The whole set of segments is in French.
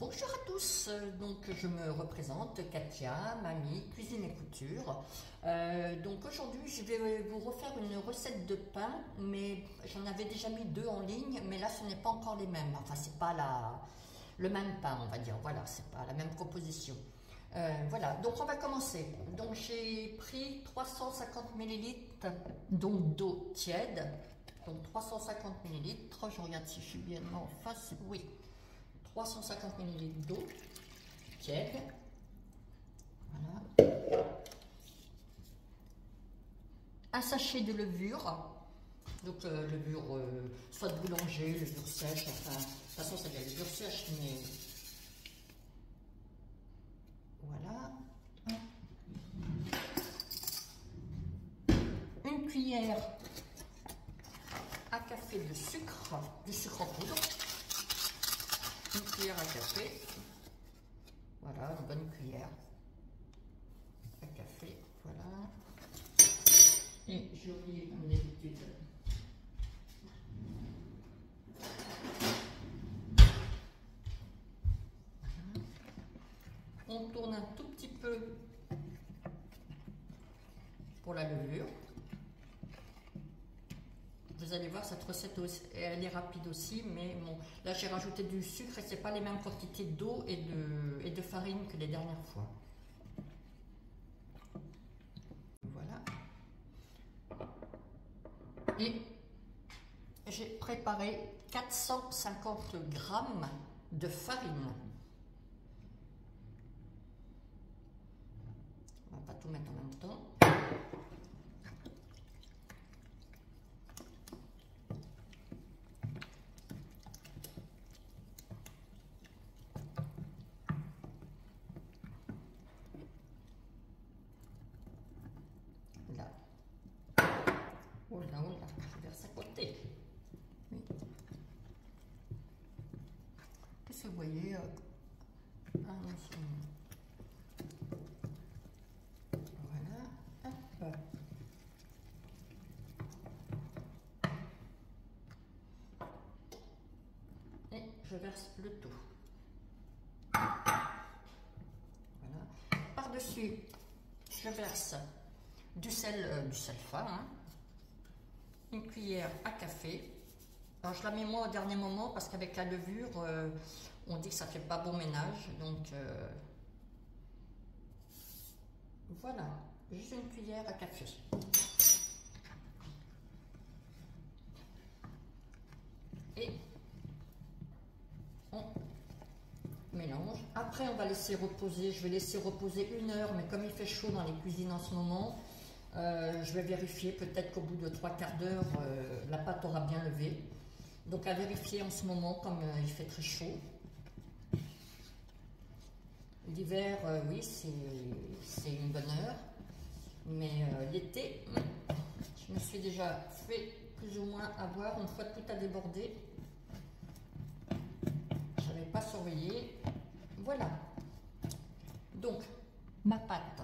Bonjour à tous, donc je me représente Katia, mamie, cuisine et couture. Donc aujourd'hui je vais vous refaire une recette de pain, mais j'en avais déjà mis deux en ligne, mais là ce n'est pas encore les mêmes, enfin c'est pas le même pain on va dire, voilà, c'est pas la même proposition. Voilà, donc on va commencer. Donc j'ai pris 350 ml donc d'eau tiède, donc 350 ml, je regarde si je suis bien en face, oui. 350 ml d'eau tiède. Voilà. Un sachet de levure. Donc levure soit de boulanger, levure sèche, enfin, de toute façon c'est de la levure sèche, mais voilà. Une cuillère à café de sucre, du sucre en poudre. Une cuillère à café, voilà, une bonne cuillère à café, voilà. Et j'ai oublié comme d'habitude. Voilà. On tourne un tout petit peu pour la levure. Vous allez voir, cette recette elle est rapide aussi, mais bon, là j'ai rajouté du sucre et c'est pas les mêmes quantités d'eau et de farine que les dernières fois. Voilà. Et j'ai préparé 450 g de farine. On va pas tout mettre en même temps. Là. Oh là, je verse à côté. Oui. Qu'est-ce que vous voyez? Voilà. Hop. Et je verse le tout. Voilà. Par-dessus, je verse du sel fin, hein. Une cuillère à café. Alors je la mets moi au dernier moment parce qu'avec la levure, on dit que ça fait pas bon ménage. Donc voilà, juste une cuillère à café. Et on mélange. Après on va laisser reposer, je vais laisser reposer 1 heure, mais comme il fait chaud dans les cuisines en ce moment, je vais vérifier, peut-être qu'au bout de 3/4 d'heure, la pâte aura bien levé. Donc à vérifier en ce moment, comme il fait très chaud. L'hiver, oui, c'est une bonne heure, mais l'été, je me suis déjà fait plus ou moins avoir une fois tout a débordé. Je n'avais pas surveillé. Voilà. Donc, ma pâte.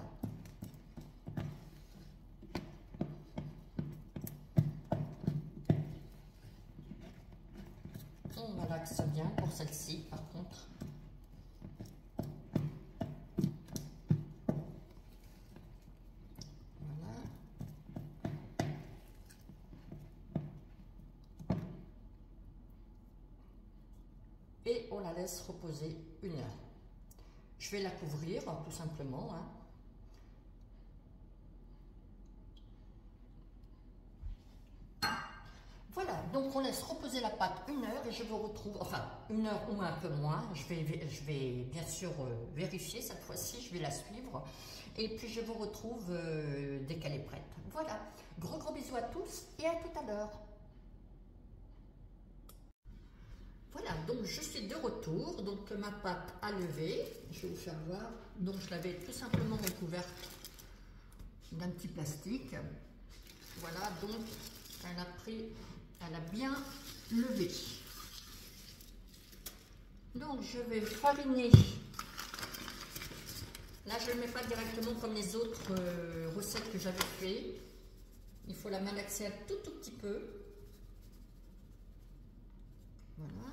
On malaxe bien pour celle-ci, par contre. Voilà. Et on la laisse reposer 1 heure. Je vais la couvrir, tout simplement, hein. Voilà, donc on laisse reposer la pâte 1 heure et je vous retrouve, enfin 1 heure ou un peu moins, je vais bien sûr vérifier cette fois-ci, je vais la suivre et puis je vous retrouve dès qu'elle est prête. Voilà, gros bisous à tous et à tout à l'heure. Voilà, donc je suis de retour, donc ma pâte a levé, je vais vous faire voir, donc je l'avais tout simplement recouverte d'un petit plastique. Voilà, donc elle a bien levé. Donc je vais fariner. Là je ne le mets pas directement comme les autres recettes que j'avais fait. Il faut la malaxer un tout petit peu. Voilà.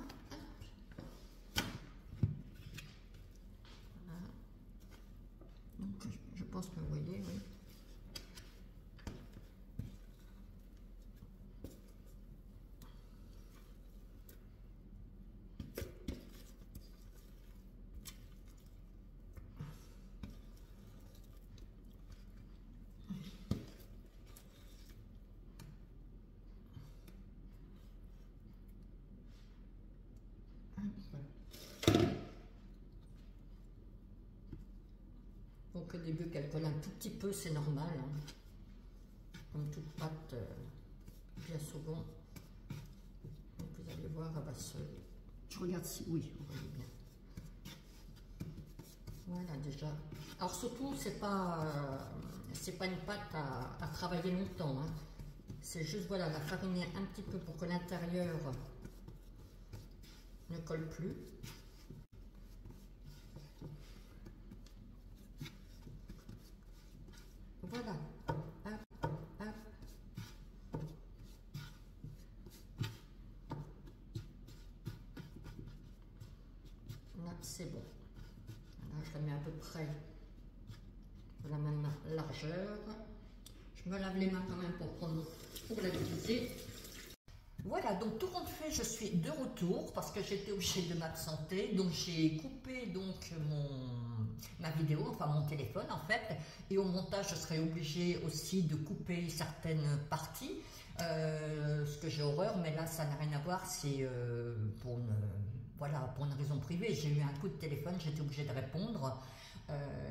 Donc au début qu'elle colle un tout petit peu, c'est normal, hein. Comme toute pâte, bien souvent. Donc vous allez voir, elle va se... Je regarde si... Oui, vous voyez bien. Voilà déjà. Alors surtout, c'est pas une pâte à travailler longtemps, hein. C'est juste, voilà, la fariner un petit peu pour que l'intérieur ne colle plus. Voilà. Hop, hop. Là, c'est bon. Là, je la mets à peu près de la même largeur. Je me lave les mains quand même pour la diviser. Voilà, donc tout compte fait, je suis de retour parce que j'étais obligée de m'absenter. Donc j'ai coupé donc ma vidéo, enfin mon téléphone en fait. Et au montage, je serai obligée aussi de couper certaines parties. Ce que j'ai horreur, mais là ça n'a rien à voir, c'est voilà, pour une raison privée. J'ai eu un coup de téléphone, j'étais obligée de répondre.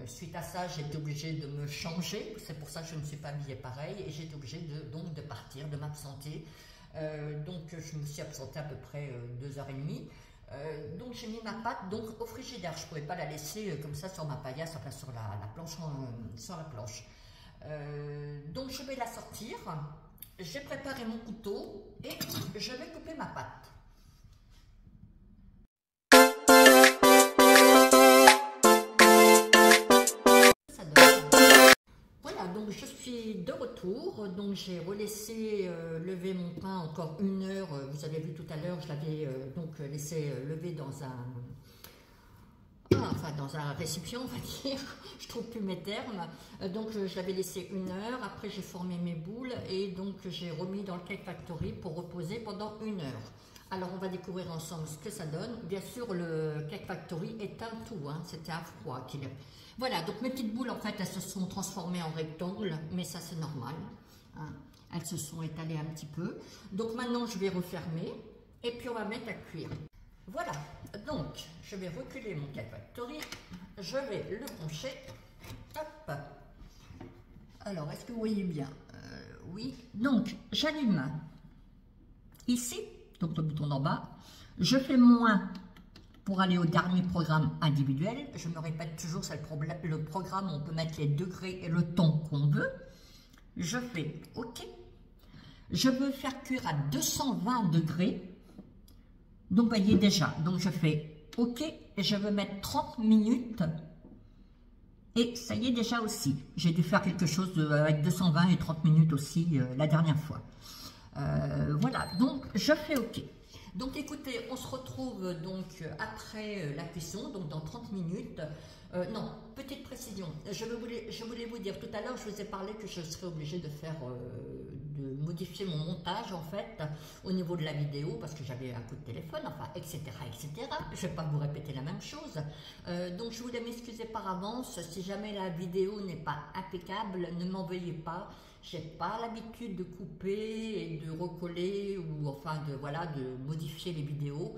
Suite à ça, j'étais obligée de me changer. C'est pour ça que je ne me suis pas habillée pareil. Et j'étais obligée donc de partir, de m'absenter. Donc je me suis absentée à peu près 2h30. Donc j'ai mis ma pâte donc au frigidaire. Je ne pouvais pas la laisser comme ça sur ma paillasse, enfin sur la planche. Donc je vais la sortir. J'ai préparé mon couteau et je vais couper ma pâte. Donc je suis de retour, donc j'ai relaissé lever mon pain encore 1 heure. Vous avez vu tout à l'heure, je l'avais donc laissé lever dans un récipient, on va dire. Je trouve plus mes termes. Donc je l'avais laissé 1 heure. Après j'ai formé mes boules et donc j'ai remis dans le Cake Factory pour reposer pendant 1 heure. Alors on va découvrir ensemble ce que ça donne. Bien sûr, le Cake Factory éteint tout, hein. C'était à froid qu'il est. Voilà, donc mes petites boules, en fait, elles se sont transformées en rectangles, mais ça, c'est normal, hein. Elles se sont étalées un petit peu. Donc maintenant, je vais refermer et puis on va mettre à cuire. Voilà, donc je vais reculer mon Cake Factory. Je vais le pencher. Hop. Alors, est-ce que vous voyez bien? Oui. Donc, j'allume ici, donc le bouton d'en bas. Je fais moins pour aller au dernier programme individuel. Je me répète toujours, c'est le programme où on peut mettre les degrés et le temps qu'on veut. Je fais OK. Je veux faire cuire à 220 degrés. Donc, vous voyez déjà. Donc, je fais OK et je veux mettre 30 minutes. Et ça y est déjà aussi. J'ai dû faire quelque chose avec 220 et 30 minutes aussi la dernière fois. Voilà, donc je fais OK. Donc écoutez, on se retrouve donc après la cuisson, donc dans 30 minutes. Non, petite précision, je voulais vous dire, tout à l'heure je vous ai parlé que je serais obligée de modifier mon montage en fait, au niveau de la vidéo, parce que j'avais un coup de téléphone, enfin, etc., etc. Je ne vais pas vous répéter la même chose. Donc je voulais m'excuser par avance, si jamais la vidéo n'est pas impeccable, ne m'en veuillez pas. J'ai pas l'habitude de couper et de recoller ou enfin de modifier les vidéos.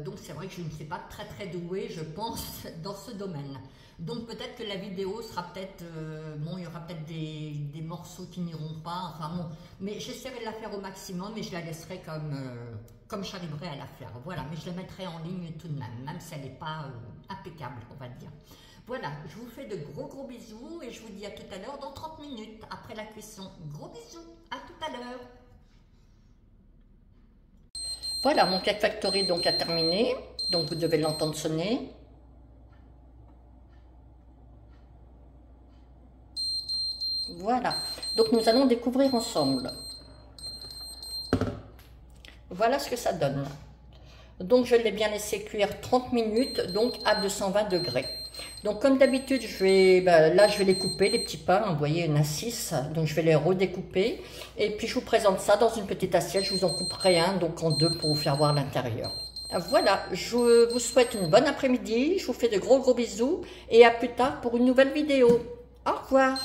Donc c'est vrai que je ne suis pas très douée, je pense, dans ce domaine. Donc peut-être que la vidéo sera peut-être, bon, il y aura peut-être des morceaux qui n'iront pas, enfin bon, mais j'essaierai de la faire au maximum et je la laisserai comme j'arriverai à la faire. Voilà, mais je la mettrai en ligne tout de même si elle n'est pas impeccable, on va dire. Voilà, je vous fais de gros bisous et je vous dis à tout à l'heure dans 30 minutes après la cuisson. Gros bisous, à tout à l'heure. Voilà, mon Cake Factory donc a terminé, donc vous devez l'entendre sonner. Voilà, donc nous allons découvrir ensemble. Voilà ce que ça donne. Donc je l'ai bien laissé cuire 30 minutes, donc à 220 degrés. Donc comme d'habitude, là je vais les couper, les petits pains, vous voyez, il y en a 6, donc je vais les redécouper. Et puis je vous présente ça dans une petite assiette, je vous en couperai un, donc en 2 pour vous faire voir l'intérieur. Voilà, je vous souhaite une bonne après-midi, je vous fais de gros bisous et à plus tard pour une nouvelle vidéo. Au revoir.